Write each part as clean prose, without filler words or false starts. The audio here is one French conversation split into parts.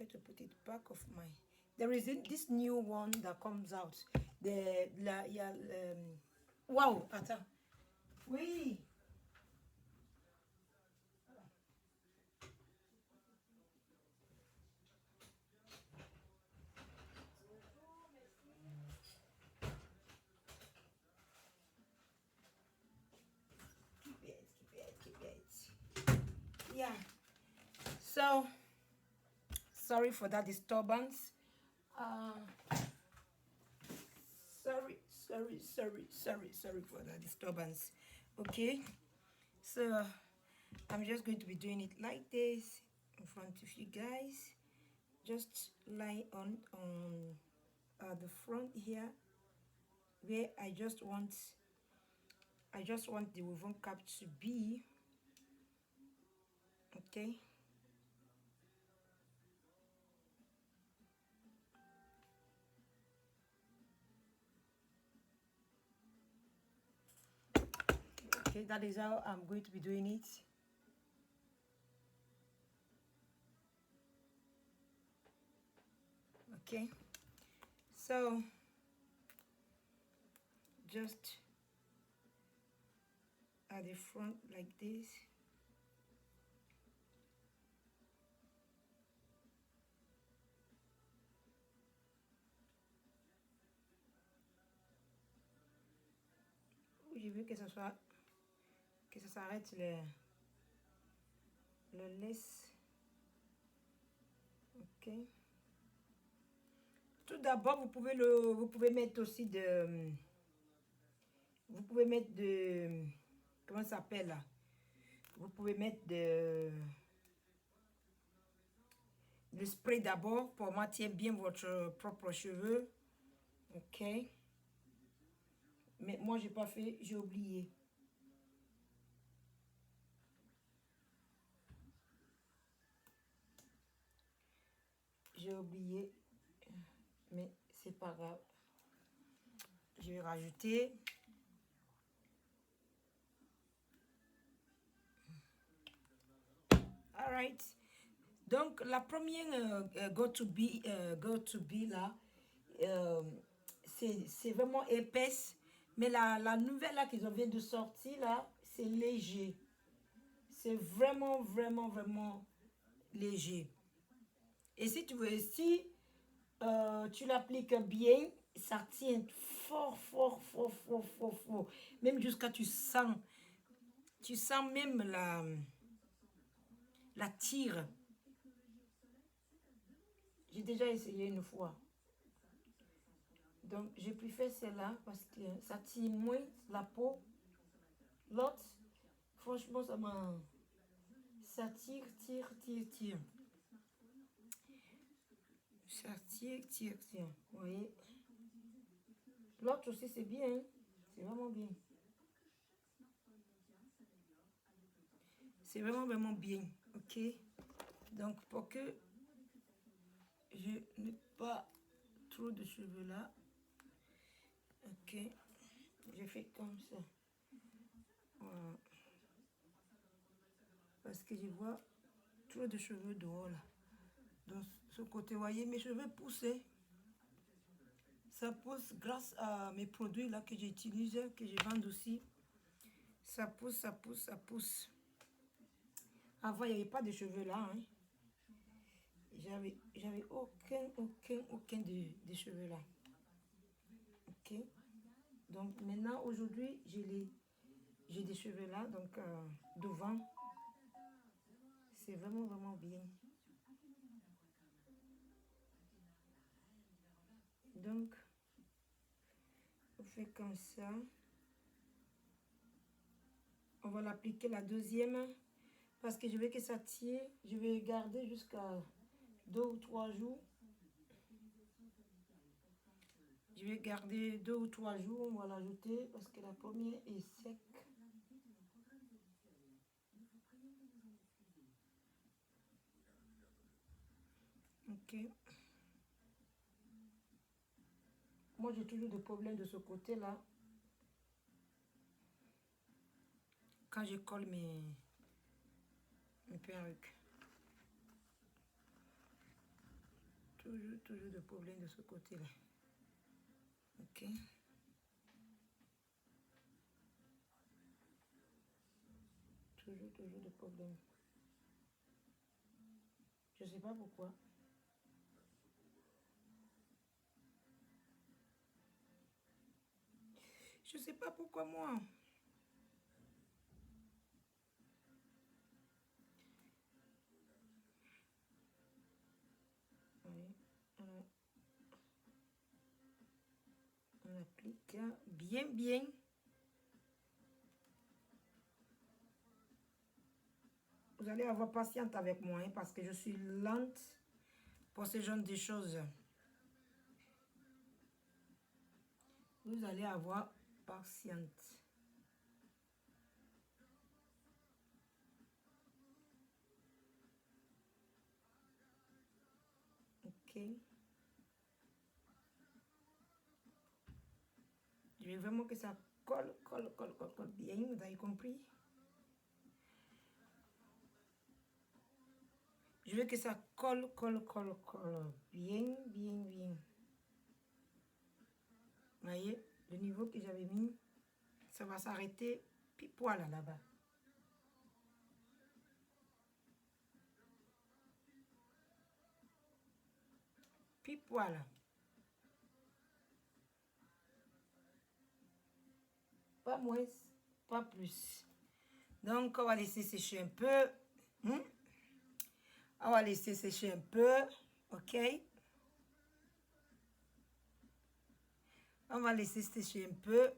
prefer to put it back of my. There is this new one that comes out. Wow, attends. Oui. Keep it. Yeah. So, sorry for that disturbance. Sorry for that disturbance. Okay. So, I'm just going to be doing it like this in front of you guys. Just lie on the front here, where I just want the woven cap to be. Okay. Okay, that is how I'm going to be doing it. Okay, so just at the front like this. Je veux que ça soit, que ça s'arrête le lace. Ok. Tout d'abord, vous pouvez mettre aussi vous pouvez mettre comment ça s'appelle là? Vous pouvez mettre le spray d'abord pour maintenir bien votre propre cheveux. Ok. Mais moi, j'ai pas fait, j'ai oublié. J'ai oublié, mais c'est pas grave. Je vais rajouter. Alright. Donc, la première go to be là, c'est vraiment épaisse. Mais la nouvelle là qu'ils viennent de sortir là, c'est léger. C'est vraiment léger. Et si tu veux, si tu l'appliques bien, ça tient fort. Même jusqu'à tu sens même la tire. J'ai déjà essayé une fois. Donc, j'ai préféré celle-là parce que ça tire moins la peau. L'autre, franchement, ça tire. Ça tire. Vous voyez? L'autre aussi, c'est bien. Hein? C'est vraiment bien. C'est vraiment bien. Ok? Donc, pour que je n'ai pas trop de cheveux là. Ok? Je fais comme ça. Voilà. Parce que je vois trop de cheveux dehors là. Donc, ce côté, vous voyez, mes cheveux poussent. Ça pousse grâce à mes produits là que j'utilise, que je vends aussi. Ça pousse. Avant, il n'y avait pas de cheveux là. Hein. J'avais aucun de cheveux là. Ok. Donc maintenant, aujourd'hui, j'ai des cheveux là, donc devant. C'est vraiment bien. Donc, on fait comme ça. On va l'appliquer la deuxième. Parce que je veux que ça tire. Je vais garder jusqu'à 2 ou 3 jours. Je vais garder 2 ou 3 jours. On va l'ajouter parce que la première est sec. Ok. Moi, j'ai toujours des problèmes de ce côté-là. Quand je colle mes perruques. toujours de problèmes de ce côté-là. Ok. Toujours de problèmes. Je sais pas pourquoi. Je sais pas pourquoi moi. Oui. On applique bien. Vous allez avoir patience avec moi hein, parce que je suis lente pour ce genre de choses. Vous allez avoir patience. Ok. Je veux vraiment que ça colle bien, vous avez compris? Je veux que ça colle bien. Vous voyez, le niveau que j'avais mis, ça va s'arrêter pile poil là-bas. Pile poil. Pas moins, pas plus. Donc, on va laisser sécher un peu. On va laisser sécher un peu. Ok. On va laisser sécher un peu.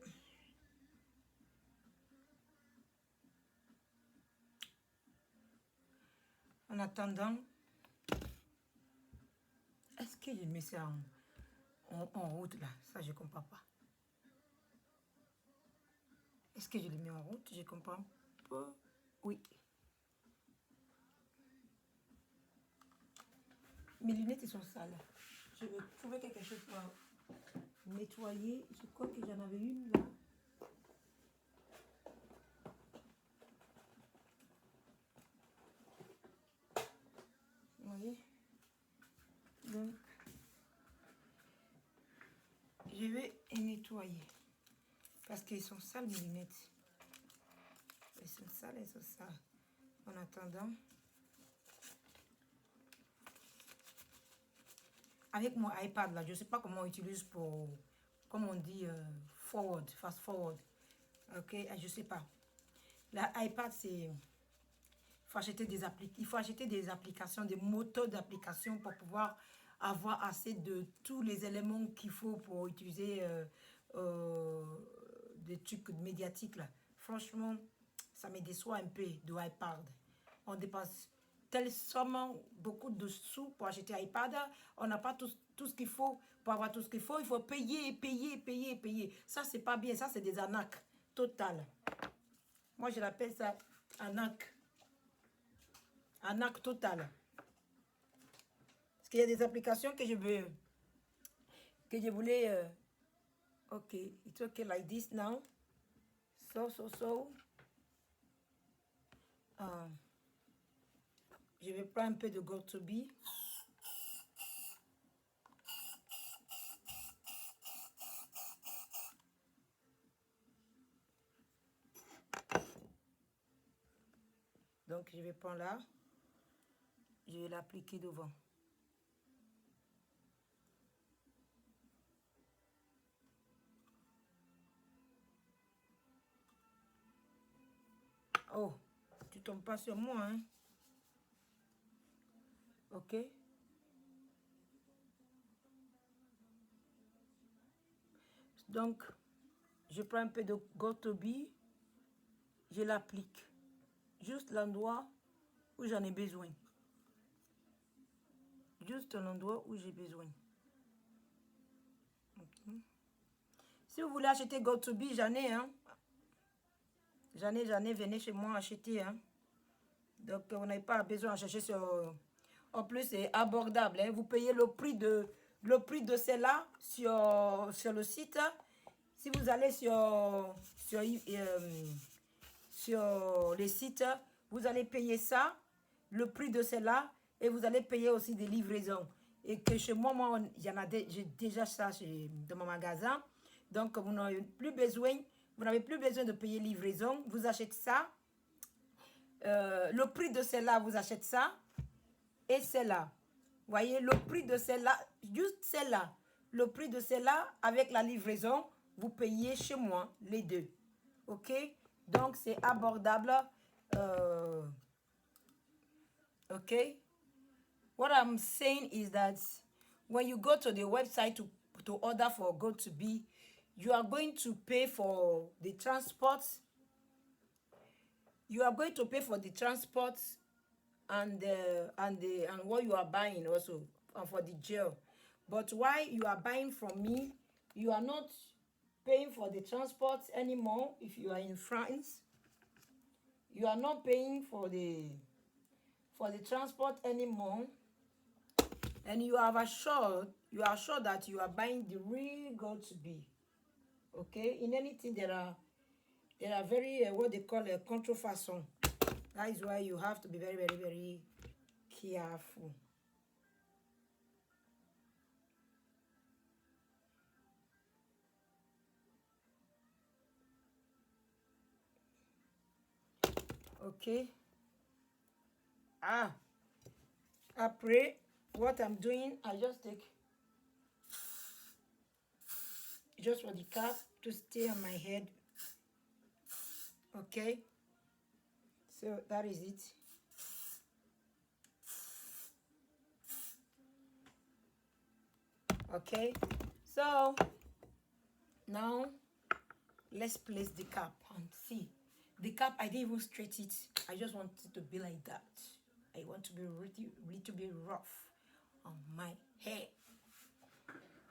En attendant, est-ce que je mets ça en route là? Ça, je ne comprends pas. Est-ce que je le mets en route? Je comprends pas. Oui. Mes lunettes, elles sont sales. Je vais trouver quelque chose pour nettoyer. Je crois que j'en avais une là. Vous voyez? Donc, je vais nettoyer. Parce qu'elles sont sales, mes lunettes. Elles sont sales. En attendant, avec mon iPad là, je ne sais pas comment on utilise pour, comme on dit, fast forward. Ok, je ne sais pas. L'iPad, c'est... Il faut acheter des applications, des moteurs d'application pour pouvoir avoir assez de tous les éléments qu'il faut pour utiliser des trucs médiatiques là. Franchement, ça me déçoit un peu de iPad. On dépasse tellement beaucoup de sous pour acheter iPad. On n'a pas tout ce qu'il faut pour avoir tout ce qu'il faut. Il faut payer. Ça, c'est pas bien. Ça, c'est des arnaques totales. Moi, je l'appelle ça arnaque. Arnaque totale. Parce qu'il y a des applications que je voulais. Ok, it's okay like this now. So. Je vais prendre un peu de Got2b. Donc, je vais prendre là. Je vais l'appliquer devant. Oh, tu tombes pas sur moi, hein? Ok. Donc, je prends un peu de Got2b. Je l'applique. Juste l'endroit où j'en ai besoin. Juste l'endroit où j'ai besoin. Okay. Si vous voulez acheter Got2b, j'en ai, hein? J'en ai, venez chez moi acheter, hein? Donc, on n'a pas besoin de chercher sur... En plus, c'est abordable, hein? Vous payez le prix de celle-là sur le site. Si vous allez sur les sites, vous allez payer ça, le prix de celle-là, et vous allez payer aussi des livraisons. et que chez moi, il y en a j'ai déjà ça dans mon magasin. Donc, vous n'avez plus besoin, de payer livraison. Vous achetez ça. Le prix de celle-là, vous achetez ça. Et celle-là. Voyez, le prix de celle-là, juste celle-là. Le prix de celle-là, avec la livraison, vous payez chez moi les deux. OK? Donc, c'est abordable. OK? What I'm saying is that when you go to the website to order for GoToBe, you are going to pay for the transport. You are going to pay for the transport and what you are buying also, and for the gel. But why you are buying from me, you are not paying for the transport anymore. If you are in France, you are not paying for the transport anymore, and you are assured that you are buying the real GoToBe. Okay, in anything there are very what they call a contrefaçon. That is why you have to be very, very, very careful. Okay. Après, what I'm doing, I just take just for the cap to stay on my head. Okay. So that is it. Okay. So now let's place the cap and see. The cap, I didn't even straight it. I just want it to be like that. I want to be little bit rough on my hair.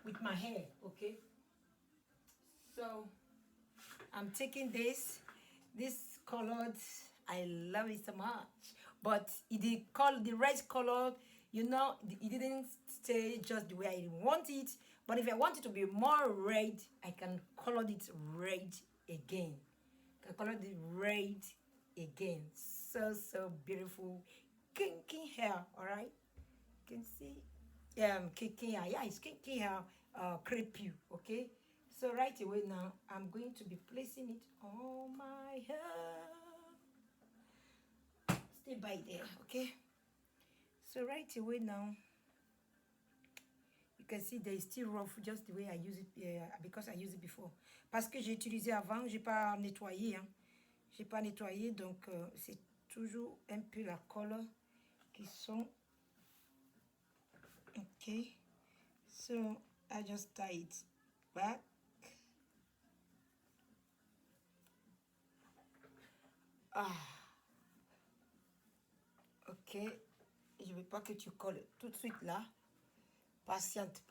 With my hair, okay? So I'm taking this colored. I love it so much. But the red color, you know, it didn't stay just the way I want it. But if I want it to be more red, I can color it red again. I can color it red again. So beautiful. Kinky hair, all right? You can see kinky hair. Yeah, it's kinky hair, crepe, okay? So right away now, I'm going to be placing it on my hair. Stay by there, okay? So right away now, you can see there is still rough, just the way I use it, because I used it before. Parce que j'ai utilisé avant, j'ai pas nettoyé, hein. J'ai pas nettoyé, donc c'est toujours un peu la colle qui sont. Okay, so I just tie it back. Ok, je veux pas que tu colles tout de suite là. Patiente.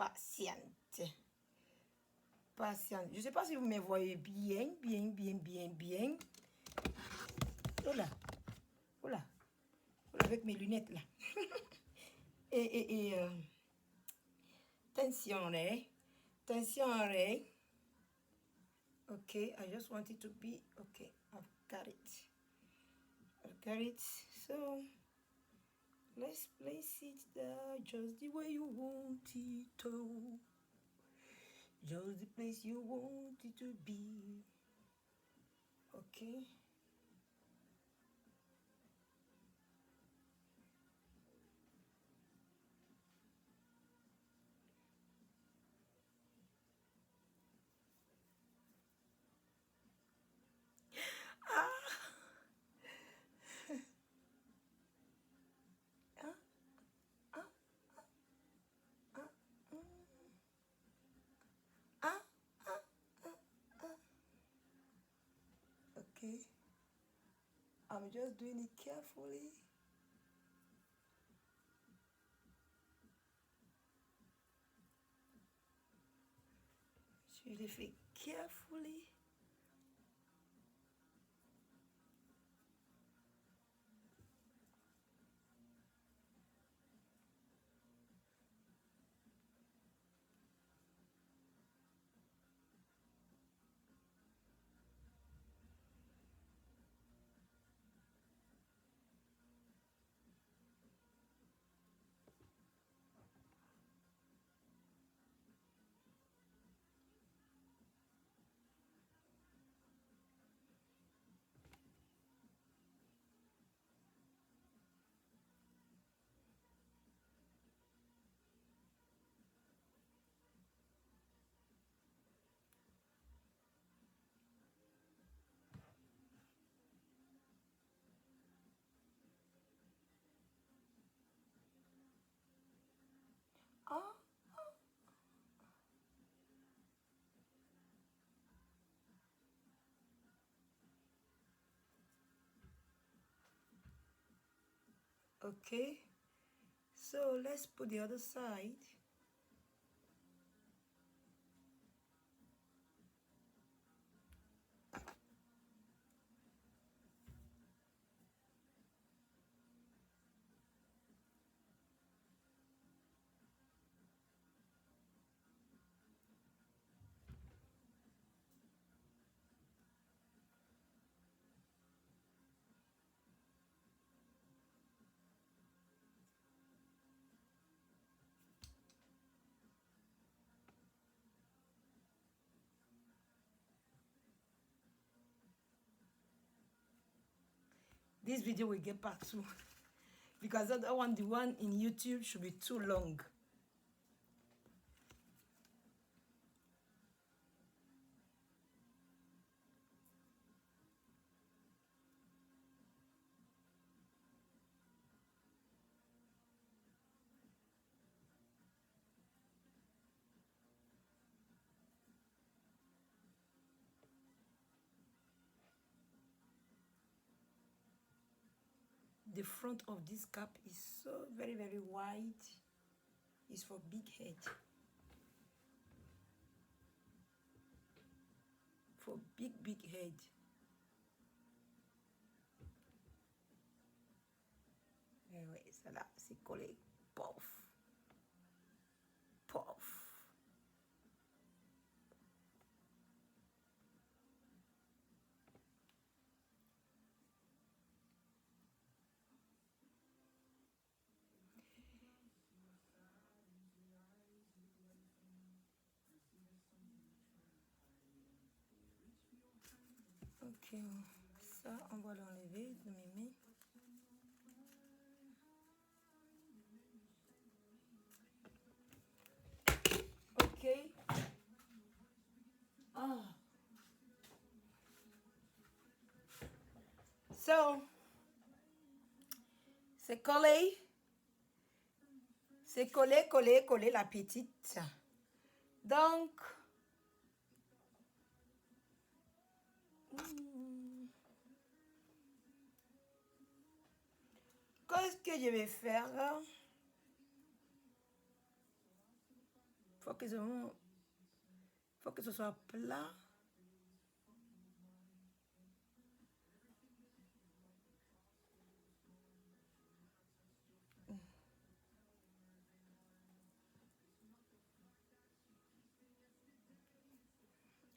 Je sais pas si vous me voyez bien. Oula, avec mes lunettes là. et tension oreille. Okay, I just want it to be okay. I've got it. So let's place it there just the way you want it to. Just the place you want it to be. Okay. Okay. I'm just doing it carefully. Je le fais carefully. Ah. Okay, so let's put the other side. This video will get part 2 because I don't want the one in YouTube should be too long. The front of this cap is so very wide. It's for big head. For big head. Anyway, ça là, c'est collé. Pof. Pof. Ok, ça on va l'enlever de mes mains. Ok. Ah. So, c'est collé. C'est collé la petite. Donc, qu'est-ce que je vais faire? Faut que ce soit plat.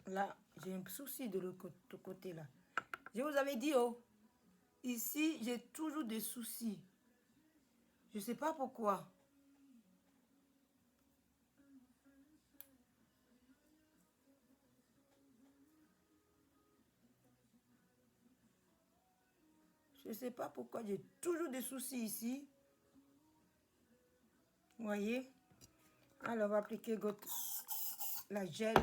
Là, j'ai un souci de l'autre côté là. Je vous avais dit, oh, ici, j'ai toujours des soucis. Je ne sais pas pourquoi. Je ne sais pas pourquoi j'ai toujours des soucis ici. Vous voyez? Alors, on va appliquer la gel.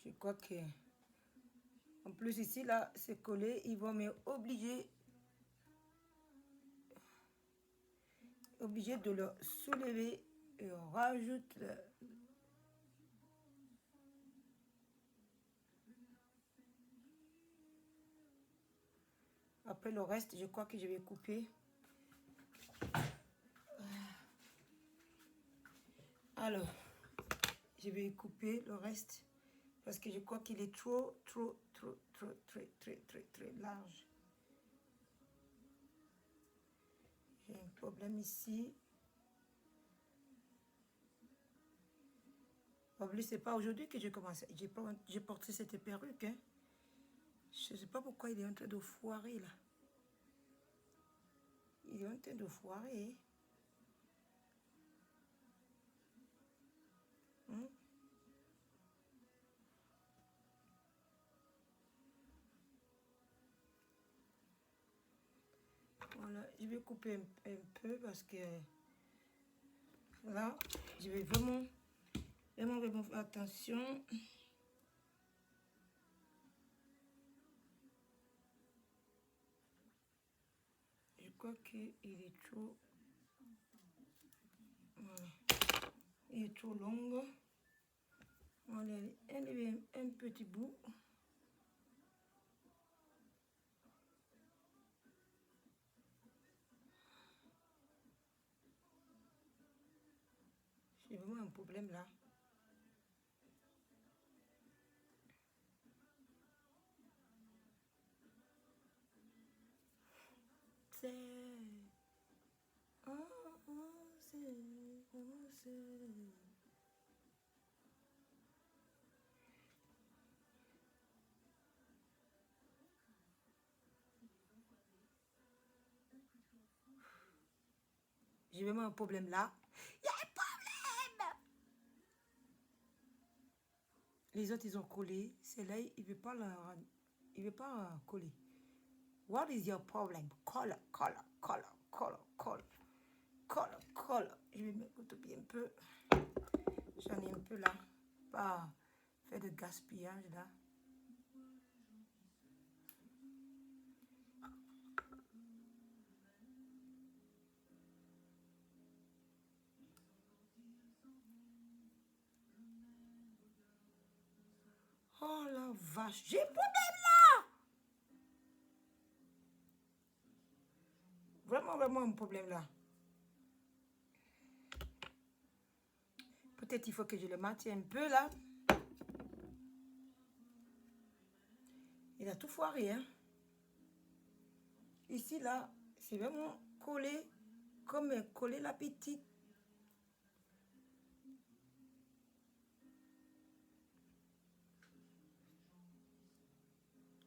Je crois que... En plus, ici, là, c'est collé. Ils vont m'obliger de le soulever et on rajoute le... Après le reste, je crois que je vais couper. Alors, je vais couper le reste parce que je crois qu'il est trop large. J'ai un problème ici. En plus, c'est pas aujourd'hui que j'ai commencé. J'ai porté cette perruque. Hein. Je ne sais pas pourquoi il est en train de foirer là. Il est en train de foirer. Hein? Voilà, je vais couper un peu parce que là, je vais vraiment vraiment faire attention. Je crois qu'il est trop... Voilà. Il est trop long. On va enlever un petit bout. J'ai vraiment un problème là. C'est... J'ai vraiment un problème là. Il y a un problème! Les autres, ils ont collé. Celle-là, il veut pas il veut pas coller. What is your problem? Color, color, color, color, color, color, color. Je vais m'occuper un peu. J'en ai un peu là. Pas faire de gaspillage là. Oh la vache, j'ai un problème là! Vraiment un problème là. Peut-être il faut que je le maintienne un peu là. Il a tout foiré, hein. Ici là, c'est vraiment collé, comme coller la petite.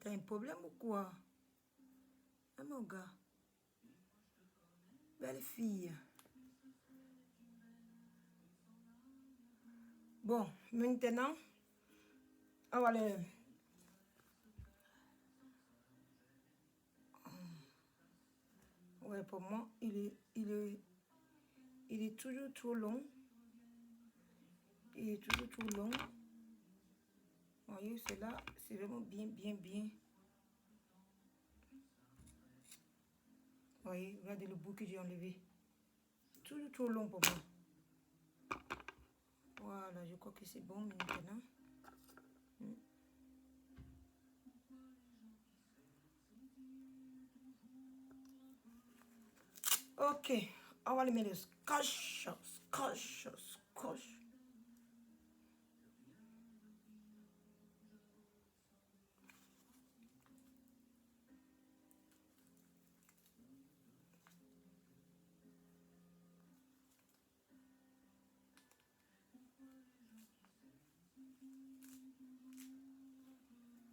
T'as un problème ou quoi? Ah mon gars. Belle fille. Bon, maintenant, on va le... Ouais, pour moi, il est toujours trop long. Il est toujours trop long. Vous voyez, c'est là, c'est vraiment bien. Vous voyez, regardez le bout que j'ai enlevé. Toujours trop long pour moi. Voilà, je crois que c'est bon maintenant. Ok, on va le mettre le scotch.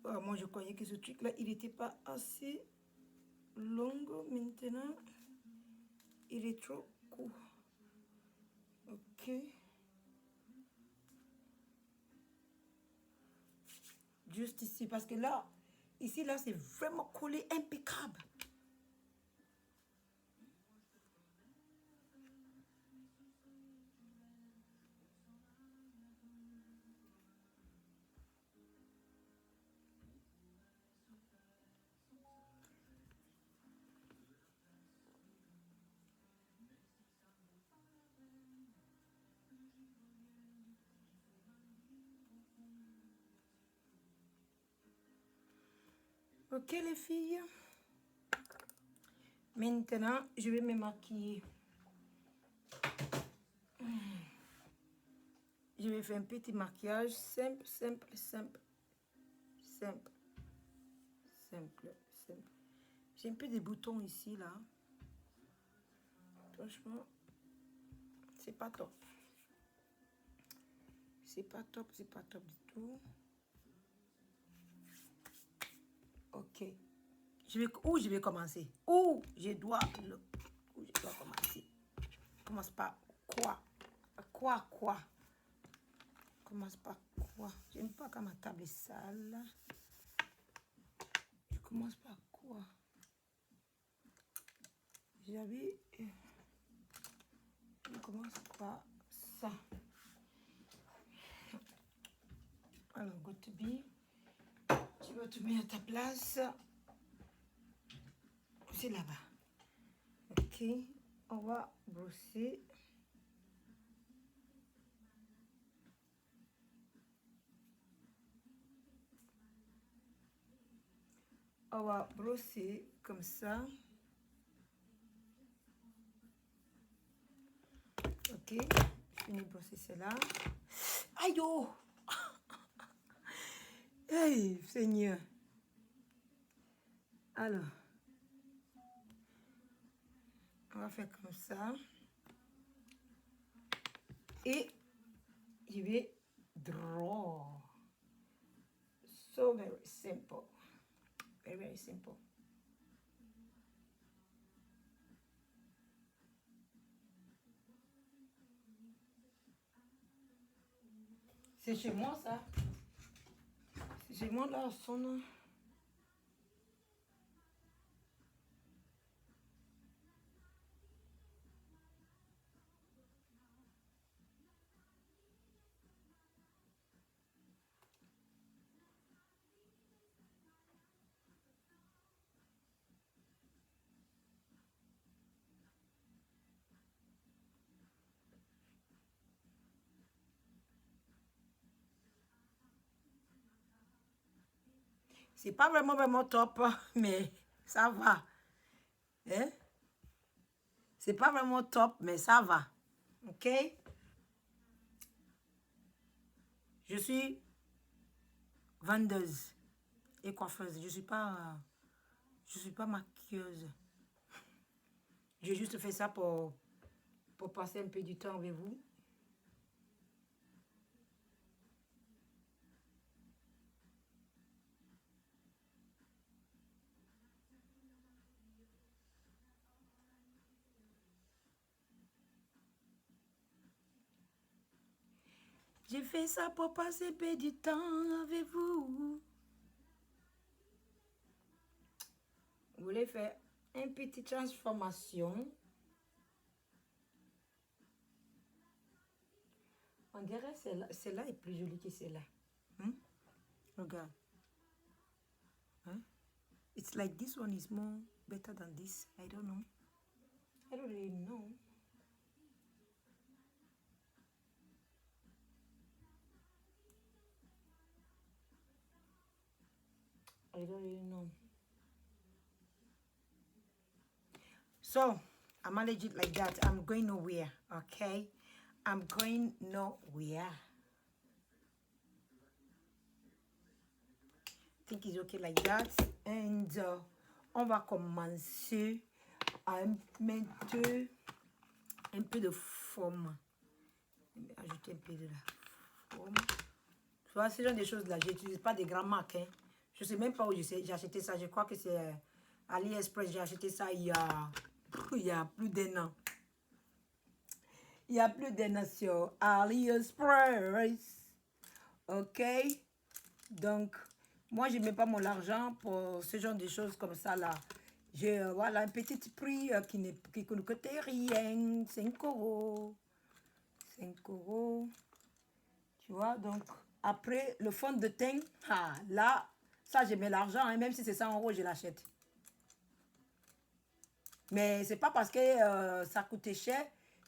Oh, moi, je croyais que ce truc-là, il n'était pas assez long maintenant. Il est trop court. Ok. Juste ici, parce que là, ici, là, c'est vraiment collé impeccable. Ok, les filles. Maintenant, je vais me maquiller. Je vais faire un petit maquillage simple. J'ai un peu des boutons ici, là. Franchement, c'est pas top. C'est pas top du tout. Ok. Où je vais commencer? Où je dois commencer? Commence par quoi? Quoi? Commence par quoi? J'aime pas quand ma table est sale. Je commence par quoi? Je commence par ça. Alors, go to be. Tu vas te mettre à ta place. C'est là-bas. Ok. On va brosser. On va brosser comme ça. Ok. Je finis de brosser celle-là. Aïe oh! Hey, Seigneur. Alors, on va faire comme ça. Et je vais draw. So very simple. Very, very simple. C'est chez moi, ça. C'est chez moi, là, son... C'est pas vraiment, vraiment top, mais ça va. Hein? C'est pas vraiment top, mais ça va. Ok? Je suis vendeuse et coiffeuse. Je suis pas maquilleuse. J'ai juste fait ça pour passer un peu du temps avec vous. J'ai fait ça pour passer un peu du temps avec vous. Vous voulez faire une petite transformation. On dirait que celle-là est plus jolie que celle-là. Hmm? Regarde. Hein? It's like this one is more better than this. I don't know. I don't really know. I don't really know. So, I'm manage it like that. I'm going nowhere, okay? I'm going nowhere. I think it's okay like that. And on va commencer à mettre un peu de forme. Ajouter un peu de la forme. Tu vois, ce genre de choses là, je n'utilise pas des grandes marques. Hein. Je ne sais même pas où j'ai acheté ça. Je crois que c'est AliExpress. J'ai acheté ça il y a plus d'un an. Il y a plus d'un an sur AliExpress. Ok? Donc, moi, je ne mets pas mon argent pour ce genre de choses comme ça là. J'ai voilà, un petit prix qui ne coûte rien. 5 euros. 5 euros. Tu vois, donc, après, le fond de teint, là, ça, je mets l'argent. Hein, même si c'est 100 euros, je l'achète. Mais c'est pas parce que ça coûte cher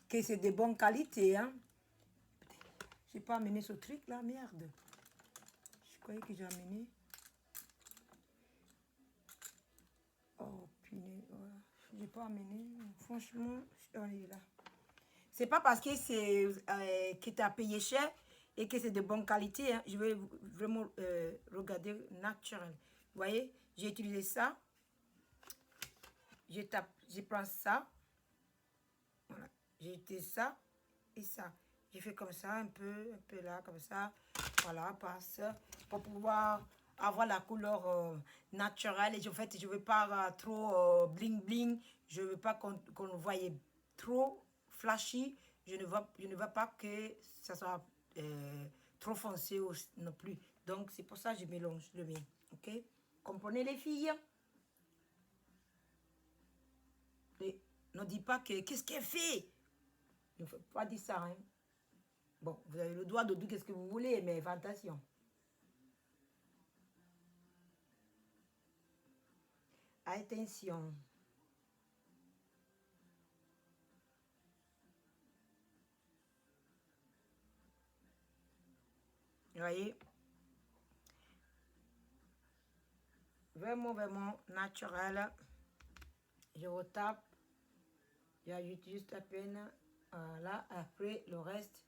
que c'est de bonne qualité. Hein. J'ai pas amené ce truc là, merde. Je croyais que j'ai amené. Oh, punaise. Voilà. J'ai pas amené. Franchement, on est là. C'est pas parce que c'est que tu as payé cher et que c'est de bonne qualité. Hein. Je vais vraiment regarder naturel. Vous voyez, j'ai utilisé ça. Je prends ça. Voilà. J'ai utilisé ça et ça. J'ai fait comme ça, un peu là, comme ça. Voilà, passe. Pour pouvoir avoir la couleur naturelle. Et en fait, je ne veux pas trop bling bling. Je ne veux pas qu'on le voie trop flashy. Je ne veux pas que ça soit trop foncé non plus. Donc, c'est pour ça que je mélange le mien. OK? Comprenez les filles? Et ne dis pas que qu'est-ce qu'elle fait? Ne faut pas dire ça. Hein? Bon, vous avez le droit de dire qu'est-ce que vous voulez, mais attention. Attention. Vous voyez? Vraiment, vraiment naturel. Je retape. J'ajoute juste à peine. Voilà. Après, le reste,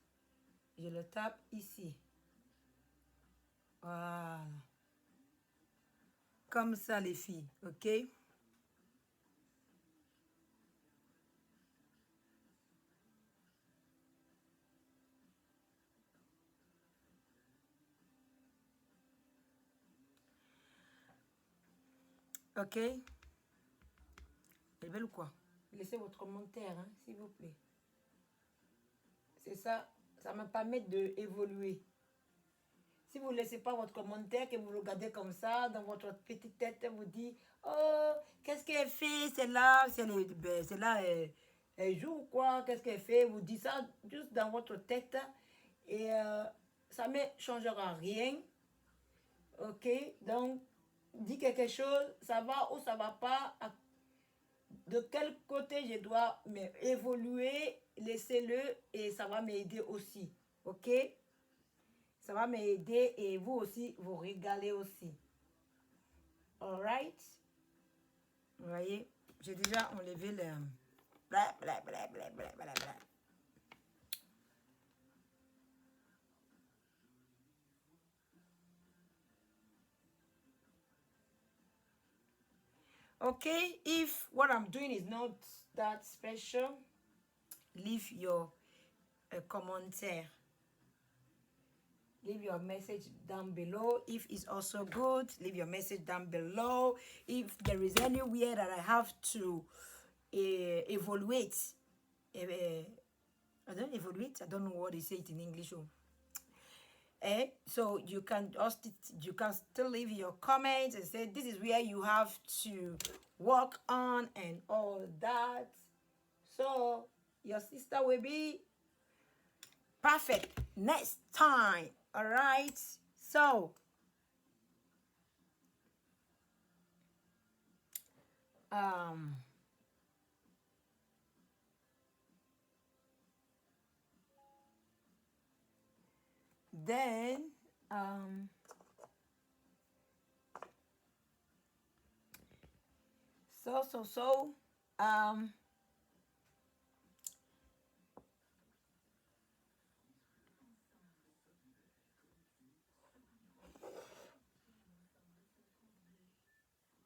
je le tape ici. Voilà. Comme ça, les filles. OK? OK? Elle est belle ou quoi? Laissez votre commentaire, hein, s'il vous plaît. C'est ça. Ça me permet d'évoluer. Si vous ne laissez pas votre commentaire, que vous regardez comme ça, dans votre petite tête, vous dites, oh, qu'est-ce qu'elle fait, c'est là, c'est là, elle joue ou quoi, qu'est-ce qu'elle fait, vous dites ça juste dans votre tête et ça ne changera rien, ok, donc, dis quelque chose, ça va ou ça ne va pas, de quel côté je dois évoluer, laissez-le et ça va m'aider aussi, ok. Ça va m'aider et vous aussi, vous régaler aussi. Alright? Vous voyez, j'ai déjà enlevé le... Bla, bla, bla, bla, bla, bla, bla. Okay, if what I'm doing is not that special, leave your commentaire. Leave your message down below. If it's also good, leave your message down below. If there is anywhere that I have to evaluate, I don't evaluate. I don't know what they say it in English. So you can still leave your comments and say this is where you have to work on and all that. So your sister will be perfect next time. All right. So then so